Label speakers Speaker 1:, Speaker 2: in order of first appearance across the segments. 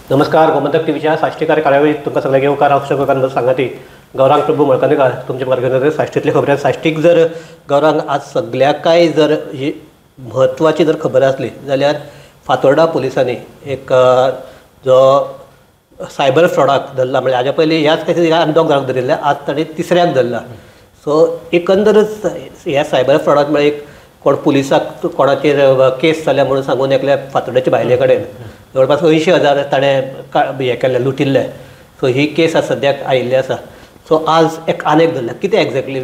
Speaker 1: नमस्कार. गोमंतक टीव्हीच्या साश्टीकार कार्यावळीत तुमकां सगळ्यांक येवकार. हांव सगळ्यांक सांगाती गौरांग प्रभू मळकणकार तुमचे मुखार घेवन येता साश्टीतली खबरां. साश्टीक जर गौरांग आज सगळ्याकाय जर ही म्हत्वाची जर खबर आसली जाल्यार फातोर्डा पुलिसांनी एक जो सायबर फ्रॉडाक धरला. म्हणजे हाज्या पयलीं ह्याच केसीक आनी दोग जाणांक धरिल्ले, आज ताणें तिसऱ्याक धरला. सो एकंदरच ह्या सायबर फ्रॉडाक म्हळ्यार एक कोण पुलिसाक कोणाचेर केस जाल्या म्हणून सांगून एकल्या फातोर्ड्याचे बायले कडेन जवळपास 80,000 ताणें हें केल्ले, लुटिल्ले. सो ही केस आज सद्याक आयिल्ली आसा. सो आज आनेक धरला. कितें एक्झॅक्टली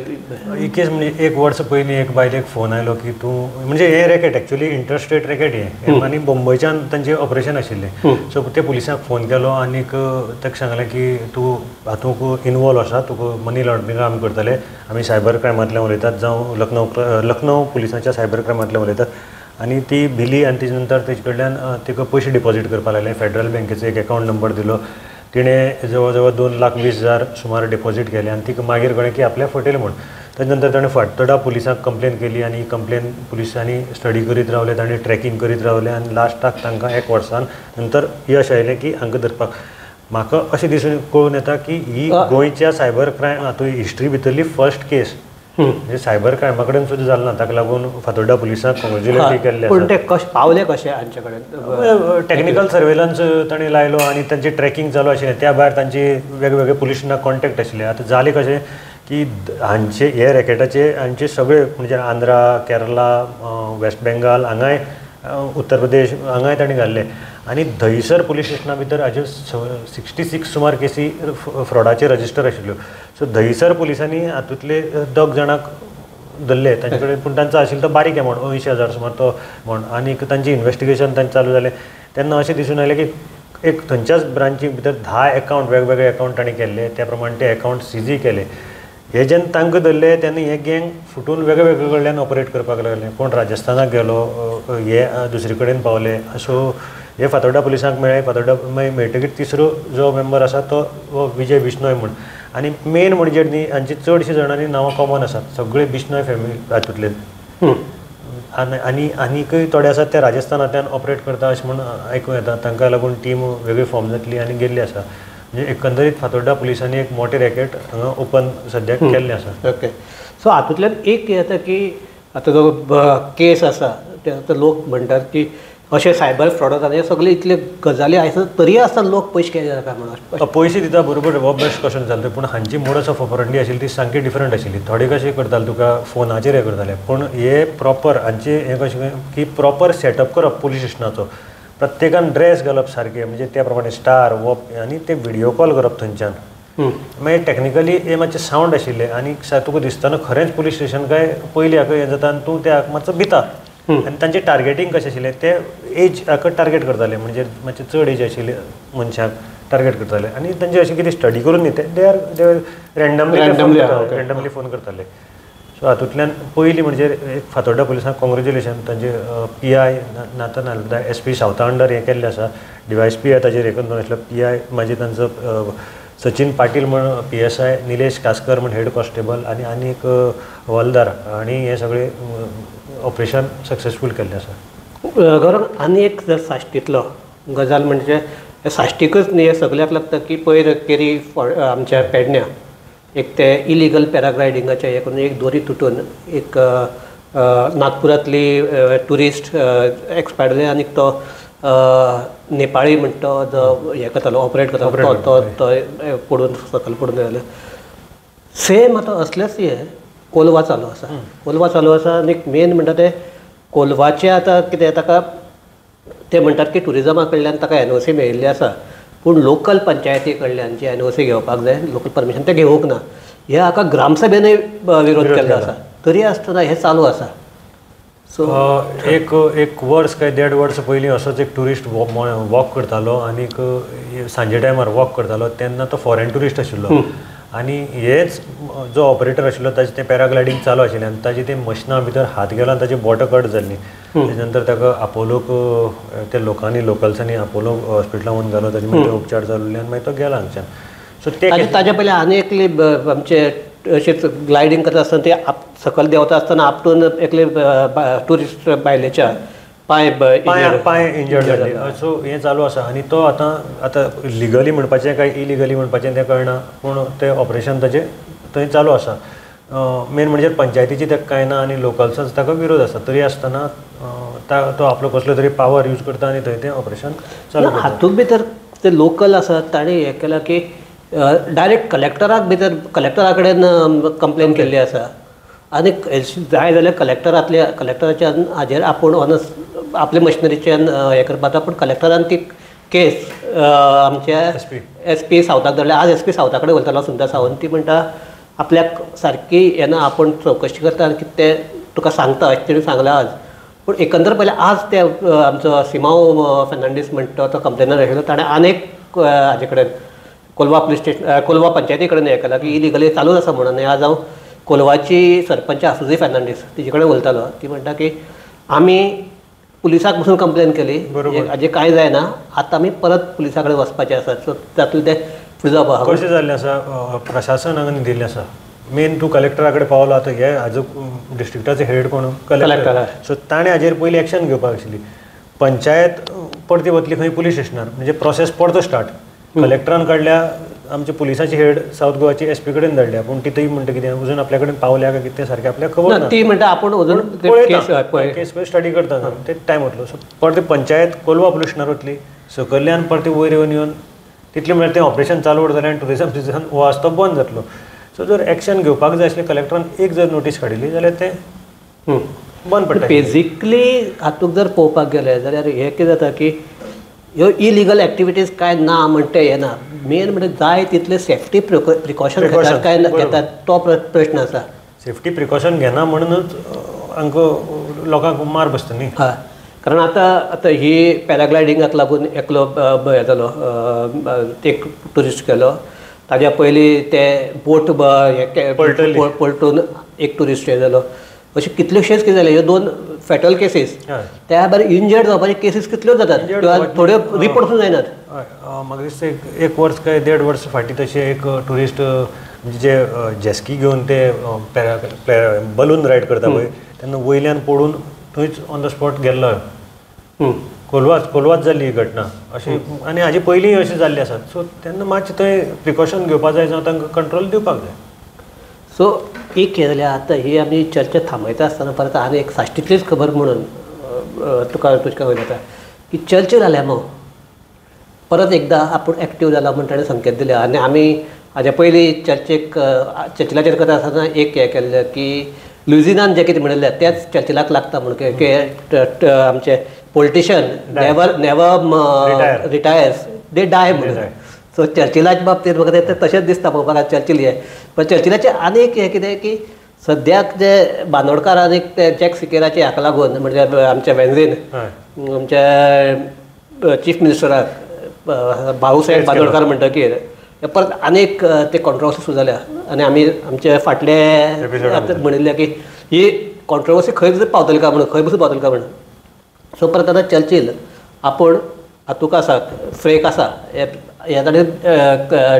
Speaker 2: ही केस म्हणजे एक वर्स पयलीं एक बायलेक फोन आयलो की तूं म्हणजे हे रॅकेट एक्चुअली इंटरस्टेट रॅकेट हे आनी मुंबयच्यान तांचें ऑपरेशन आशिल्लें. सो ते पुलिसांक फोन केलो आनीक ताका सांगलें की तूं हातूंत इनवॉल्व आसा, तुका मनी लॉन्ड्रिंगा आमी करतले, आमी सायबर क्रायमांतल्यान उलयतात, जावं लखनौ पुलिसांच्या सायबर क्रायमांतल्यान उलयतात. आनी ती भिली आनी तेजे नंतर तेजे कडल्यान तिका पयशे डिपॉझीट करपाक लागले. फेडरल बँकेचो एक अकावंट नंबर दिलो. तिणें जवळ जवळ 2,20,000 सुमार डिपॉझीट केले आनी तिका मागीर कळ्ळें की आपल्या फटयलें म्हूण. तेजे नंतर ताणें फातोर्डा पुलिसांक कंप्लेन केली आनी कंप्लेन पुलिसांनी स्टडी करीत रावले, ताणें ट्रॅकिंग करीत रावले आनी लास्टाक तांकां एक वर्सान नंतर यश आयलें की हांकां धरपाक. म्हाका अशें दिसून कळून येता की ही गोंयच्या सायबर क्रायम हातूंत हिस्ट्री भितरली फर्स्ट केस म्हणजे सायबर क्रायमा कडेन सुद्दां जालें ना. ताका लागून फातोर्डा पुलिसांक कॉंग्रेच्युलेट केल्ले.
Speaker 1: पूण ते पावले कशे हांचे कडेन?
Speaker 2: टॅक्निकल सर्वेलन्स ताणें लायलो आनी तांचें ट्रॅकिंग चालू आशिल्लें. त्या भायर तांचे वेगवेगळे पुलीस स्टेशनाक कॉन्टॅक्ट आशिल्ले. आतां जालें कशें की हांचे हे रॅकेटाचे हांचे सगळे म्हणजे आंध्रा, केरला, वेस्ट बेंगाल हांगाय, उत्तर प्रदेश हांगाय ताणें घाल्ले. आनी थंयसर पुलीस स्टेशना भितर हाज्यो 66 सुमार केसी फ्रॉडाचे रजिस्टर आशिल्ल्यो. सो थंयसर पुलिसांनी हातूंतले 2 जाणांक धरले तांचे कडेन. पूण तांचो आशिल्लो तो बारीक एमावंट 80,000 सुमार तो म्हण. आनीक तांचें इन्वेस्टिगेशन तांचें चालू जालें तेन्ना अशें दिसून आयलें की एक थंयच्याच ब्रांची भितर 10 अकावंट वेगवेगळे अकावंट ताणें केल्ले. त्या प्रमाणे ते अकावंट सीझी केले. हे जेन्ना तांकां धरले तेन्ना हे गँग फुटून वेगवेगळे कडल्यान ऑपरेट करपाक लागले. कोण राजस्थानाक गेलो, हे दुसरे कडेन पावले. सो हे फातोर्डा पुलिसांक मेळ्ळे. फातोर्डा मेळटकीर तिसरो जो मेंबर आसा तो विजय बिश्नोय म्हूण. आनी मेन म्हणजे न्ही हांची चडशीं जाणांनी नांवां कॉमन आसात. सगळे बिश्नोय फॅमिली हातूंतले. आनीकय थोडे आसात ते राजस्थानांतल्यान ऑपरेट करता अशें म्हूण आयकूं येता. तांकां लागून टीम वेगळी फॉर्म जातली आनी गेल्ली आसा. म्हणजे एकंदरीत फातोर्डा पुलिसांनी एक मोठे रॅकेट हांगा ओपन सद्याक केल्लें आसा.
Speaker 1: ओके. सो हातूंतल्यान एक येता की आतां जो केस आसा ते आतां लोक म्हणटात की अशे सायबर फ्रॉडाक हे सगळे इतले गजाली आयसर तरी आसता लोक पयशे केले काय म्हणून
Speaker 2: पयशे दिता बरोबर हो बेस्ट क्वेश्चन जालें. पूण हांची मोडस ऑफ ऑपरेंडी आशिल्ली ती सामकी डिफरंट आशिल्ली. थोडे कशें करताले तुका फोनाचेर हें करताले, पूण हे प्रॉपर हांचे हें कशें की प्रॉपर सेटअप करप पुलीस स्टेशनाचो. प्रत्येकान ड्रेस घालप सारके म्हणजे त्या प्रमाणे स्टार वॉप आनी ते व्हिडियो कॉल करप थंयच्यान. मागीर टॅक्निकली हे मातशें सावंड आशिल्लें आनी तुका दिसतना खरेंच पुलीस स्टेशन काय पयलीं हाका हें जाता आनी तूं त्या मातसो भिता. आनी तांचें टार्गेटींग कशें आशिल्लें ते एज हाका टार्गेट करताले म्हणजे मातशें चड एज आशिल्ले मनशाक टार्गेट करताले. आनी तांचे अशें कितें स्टडी करून न्ही ते रँडमली फोन करताले. सो हातूंतल्यान पयलीं म्हणजे एक फातोर्डा पुलिसांक कॉंग्रेच्युलेशन. तांचे PI नाथन आल्दा SP सावथा अंडर हें केल्लें आसा. DYSP ताचेर हें करून आसलो. PI मागीर तांचो सचिन पाटील म्हण PSI, निलेश कास्कर म्हण हेड कॉन्स्टेबल आनी एक हवालदार आनी हे सगळे ऑपरेशन सक्सेसफूल केल्लें आसा.
Speaker 1: गौरव आनी एक जर साश्टीतलो गजाल म्हणजे साश्टीकच न्ही हे सगळ्याक लागता की पयर केरी आमच्या पेडण्या एक ते इलिगल पॅराग्लायडिंगाचे हे करून एक दोरी तुटून एक नागपुरांतली ट्युरिस्ट एक्सपायर्ड जाले आनी तो नेपाळी म्हणटा जो हें करतालो ऑपरेट करतालो तो पडून सकयल पडून जालें. सेम आतां असलेच हे कोलवा चालू आसा. आनी मेन म्हणटा ते कोलवाचे आतां कितें ताका ते म्हणटात की ट्युरिजमा कडल्यान ताका NOC मेळिल्ली आसा, पूण लोकल पंचायती कडल्यान जी NOC घेवपाक जाय लोकल परमिशन ते घेवंक ना. हे हाका ग्रामसभेनूय विरोध केल्लो आसा. तरी आसतना हें चालू आसा. सो
Speaker 2: एक वर्स काय 1.5 वर्स पयलीं असोच एक ट्युरिस्ट वॉक करतालो आनीक सांजे टायमार वॉक करतालो तेन्ना तो फॉरेन ट्युरिस्ट आशिल्लो. आनी हेच जो ऑपरेटर आशिल्लो ताचें तें पॅराग्लायडींग चालू आशिल्लें आनी ताची ते मशिना भितर हात गेलो आनी ताची बोटां कट जाल्लीं. तेजे नंतर ताका आपोलोक ते लोकांनी लोकल्सांनी आपोलो हॉस्पिटलांत व्हरून गेलो. ताजे मागीर उपचार चालू आनी मागीर तो गेलो हांगच्यान. सो
Speaker 1: ताज्या पयलीं आनी एकली आमचे अशेंच ग्लायडींग करता आसतना ते सकयल देंवता आसतना आपटून एकले ट्युरिस्ट बायलेच्या पांय
Speaker 2: पांय इंजर्ड जाल्ले. सो हें चालू आसा आनी तो आतां लिगली म्हणपाचें काय इलिगली म्हणपाचें तें कळना, पूण तें ऑपरेशन ताजें थंय चालू आसा. मेन म्हणजे पंचायतीची तेका कांय ना आनी लोकल्सांच ताका विरोध आसा. तरी आसतना तो आपलो कसलो तरी पावर यूज करता आनी थंय तें ऑपरेशन चालू करता.
Speaker 1: हातूंत भितर ते लोकल आसात ताणें हें केलां की डायरेक्ट कलेक्टरा कडेन कंप्लेन केल्ली आसा आनी जाय जाल्यार कलेक्टराच्यान हाजेर आपूण आपले मशिनरीच्यान हें करपाक पूण कलेक्टरान ती केस आमच्या SP सावथाक धाडल्या. आज SP सावथा कडेन वयतालो सुंदर सावंत. ती म्हणटा आपल्याक सारकी येना, आपूण चवकशी करता आनी कितें तें तुका सांगता अशें तिणें सांगलां आज. पूण एकंदर पयलें आज ते आमचो सिमांव फेर्नांडीस म्हणटा तो कंप्लेनर आशिल्लो, ताणें आनीक हाजे कडेन कोलवा पुलीस स्टेशन कोलवा पंचायती कडेन हें केलां की इलिगली चालूच आसा म्हणून. आनी आज हांव कोलवाची सरपंच सुजी फेर्नांडीस तिजे कडेन उलयतालो. ती म्हणटा की आमी पुलिसाक पसून कंप्लेन केली, हाजें कांय जायना, आतां आमी परत पुलिसा कडेन वचपाचें आसा. सो तातूंत तें फुडें जावपाक
Speaker 2: कशें जाल्लें आसा, प्रशासन हांगा दिल्लें आसा. मेन तूं कलेक्टरा कडेन पावलो, आतां हे हाजो डिस्ट्रिक्टाचो हेड कोण कलेक्टर. सो ताणें हाजेर पयलीं एक्शन घेवपाक आशिल्ली. पंचायत परती वतली खंय पुलीस स्टेशनार, म्हणजे प्रोसेस परतो स्टार्ट. कलेक्टरान काडल्या आमच्या पुलिसाची हेड सावथ गोवाची SP कडेन धाडल्या, पूण ती थंय म्हणटा कितें अजून आपल्या कडेन पावल्या काय कितें तें सारकें आपल्याक खबर ना.
Speaker 1: ती म्हणटा आपूण अजून
Speaker 2: केस स्टडी करता ते टायम वतलो. सो परती पंचायत कोलवा पुलीस स्टेशनार वतली, सकयल्यान परती वयर येवन तितलें म्हणल्यार तें ऑपरेशन चालू उरतलें आनी टुरिझम सिजन हो आसा तो बंद जातलो. सो जर एक्शन घेवपाक जाय आसलें कलेक्टरान एक जर नोटीस काडिल्ली जाल्यार तें बंद पडटा.
Speaker 1: बेजिकली हातूंत जर पळोवपाक गेले जाल्यार हें कितें जाता की ह्यो इलिगल एक्टिविटीज कांय ना म्हणटा येना. मेन म्हणजे जाय तितले सेफ्टी प्रिकॉशन घेतात काय घेतात तो प्रश्न आसा.
Speaker 2: सेफ्टी प्रिकॉशन घेना म्हणूनच हांकां लोकांक मार बसता न्ही.
Speaker 1: हय, कारण आतां ही पॅराग्लायडिंगाक लागून एकलो हें जालो, एक ट्युरिस्ट गेलो. ताज्या पयलीं ते बोट पलटून एक ट्युरिस्ट हे जालो. अशें कितल्योशेच कितें जाले, ह्यो 2 फॅटल केसीस. त्या भायर इंजर्ड जावपाचे केसीस कितल्योच जातात, थोड्यो रिपोर्ट सुद्दां जायनात.
Speaker 2: म्हाका दिसता एक वर्स काय 1.5 वर्स फाटीं तशें एक ट्युरिस्ट जे जेस्की घेवन ते बलून रायड करता पळय तेन्ना वयल्यान पडून थंयच ऑन द स्पॉट गेल्लो. कोलवाच जाल्ली ही घटना अशी. आनी हाजे पयलीं अशें जाल्लें आसात. सो तेन्ना मातशें थंय प्रिकॉशन घेवपाक जाय, जावं तांकां कंट्रोल दिवपाक जाय.
Speaker 1: सो एक हें जाल्यार आतां ही आमी चर्चा थांबयता आसतना परत आनी एक साश्टीतलीच खबर म्हणून तुका वयता की चर्चिल आल्यामो परत एकदां आपूण एक्टीव जाला म्हूण ताणें संकेत दिले. आनी आमी हाज्या पयलीं चर्चिलाचेर करता आसतना एक हें केल्लें की लुझिनान जें कितें म्हणिल्लें तेंच चर्चिलाक लागता म्हणून की आमचे पॉलिटिशियन नेवर रिटायर्स दे डाय म्हणून. सो चर्चिलाच्या बाबतींत म्हाका तें तशेंच दिसता पळोवपाक. चर्चिल हें पण चर्चिलाचें आनीक हें कितें की सद्याक जे बांदोडकार आनीक ते जॅक सिकेराचे हाका लागून म्हणजे आमच्या वेन्झीन आमच्या चीफ मिनिस्टराक भाऊसाहेब बांदोडकार म्हणटकीर परत आनीक ते कॉन्ट्रोवर्सी सुरू जाल्या. आनी आमी आमचे फाटले म्हणिल्लें की ही कॉन्ट्रोवर्सी खंय पावतली काय म्हणून, खंय बसून पावतली काय म्हणून. सो परत आतां चर्चिल आपूण हातूंक आसा फ्रेक आसा ह्या ताणें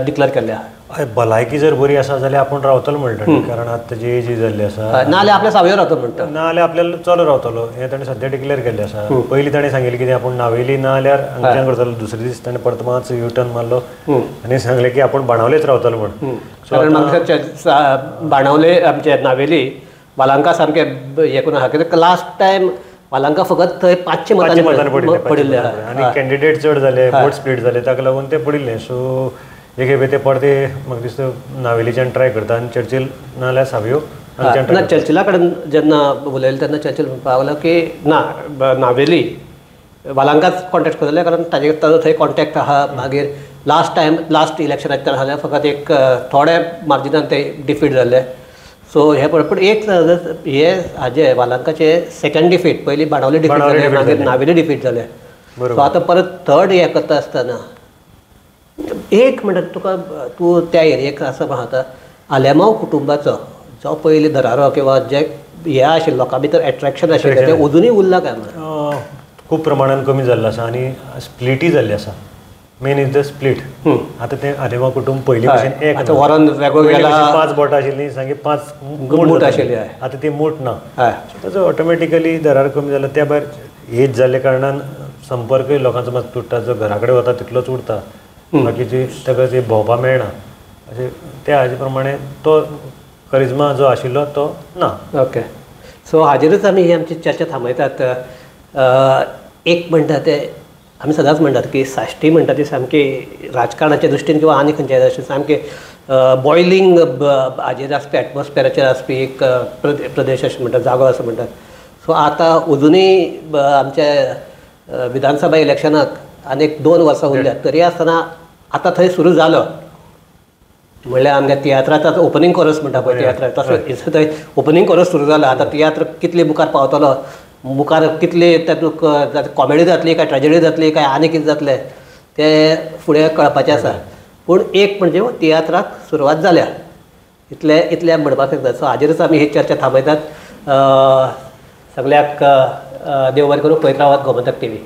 Speaker 1: डिक्लेअर केल्लें आहा.
Speaker 2: हय, भलायकी जर बरी आसा जाल्यार आपूण रावतलो म्हणटा न्ही, कारण आतां ताजी एज जाल्ली आसा.
Speaker 1: नाजाल्यार आपल्या सावयर रावतलो म्हणटा,
Speaker 2: नाजाल्यार आपल्याला चलो रावतलो हें ताणें सद्या डिक्लेअर केल्लें आसा. पयलीं ताणें सांगिल्लें कितें आपूण नावेली ना जाल्यार हांगच्यान करतलो. दुसरे दीस ताणें परत मातच युटर्न मारलो आनी सांगलें की आपूण बाणावलेच रावतलो म्हण.
Speaker 1: कारण म्हाका बाणावले आमचे नावेली वालांका सामकें हें करून आहा कित्याक लास्ट टायम वालांका फकत थंय 500 मतांनी पडिल्ले
Speaker 2: आनी कॅन्डिडेट चड जाले, वोट स्प्लीट जाले, ताका लागून ते पडिल्ले. सो एक खेपे ते परते म्हाका दिसता नावेलीच्यान ट्राय करता आनी चर्चिल नाजाल्यार सावयो
Speaker 1: ना. चर्चिला कडेन जेन्ना उलयलें तेन्ना चर्चिल पावलो की ना नावेली वालांकाच कॉन्टेक्ट करतले, कारण ताजो थंय कॉन्टेक्ट आहा. मागीर लास्ट इलेक्शनाचे जाल्यार फकत एक थोड्या मार्जिनान ते डिफीट जाल्ले. सो हे पण एक हे हाजे वालांकाचे सेकंड डिफीट, पयलीं बाणावले डिफीट जाले, मागीर नावेली डिफीट जाले. सो आतां परत थर्ड हें करता आसतना एक म्हणटा तुका तूं त्या एरियेक आसा म्हाका आलेमांव कुटुंबाचो जो पयलीं दरारो किंवा जे हे आशिल्लें लोकां भितर एट्रॅक्शन आशिल्लें तें अजुनूय उरलां काय म्हणून
Speaker 2: खूब प्रमाणान कमी जाल्लो आसा आनी स्प्लिटूय जाल्ली आसा. Main is the split. आतां तें आलेमांव कुटुंब पयलीं भशेन एक
Speaker 1: आतां वरान वेगळो गेला,
Speaker 2: 5 बोटां आशिल्लीं सांगे 5
Speaker 1: मूठ आशिल्ली.
Speaker 2: आतां ती मूठ ना. ताचो ऑटोमॅटिकली दरार कमी जाला. त्या भायर एज जाल्ल्या कारणान संपर्कय लोकांचो मात तुटता, जो घरा कडेन वता तितलोच उरता, बाकीची ताका ते भोंवपा मेळना अशें त्या हाजे प्रमाणे तो करिज्मा जो आशिल्लो तो ना.
Speaker 1: ओके, सो हाजेरूच आमी ही आमची चर्चा थांबयतात. एक म्हणटा ते आमी सदांच म्हणटात की साश्टी म्हणटा ती सामकी राजकारणाच्या दृश्टीन किंवा आनी खंयच्याय दृश्टीन सामकी बॉयलिंग हाजेर आसपी एटमॉस्फियराचेर आसपी एक प्रदेश अशें म्हणटात, जागो असो म्हणटात. सो आतां अजुनूय आमच्या विधानसभा इलेक्शनाक आनीक 2 वर्सां उरल्यात, तरी आसतना आतां थंय सुरू जालो म्हणल्यार आमच्या तियात्राचो ओपनिंग कोरस म्हणटा पळय तियात्र, तसो थंय ओपनिंग कोरस सुरू जालो. आतां तियात्र कितली मुखार पावतलो, मुखार कितली तातूंत कॉमेडी जातली काय ट्रॅजेडी जातली काय आनी कितें जातलें तें फुडें कळपाचें आसा. पूण एक म्हणजे तियात्राक सुरवात जाल्या इतलें म्हणपाक शकता. सो हाजेरूच आमी ही चर्चा थांबयतात. सगळ्याक देव बरें करूं. पळयत रावात गोमंतक TV.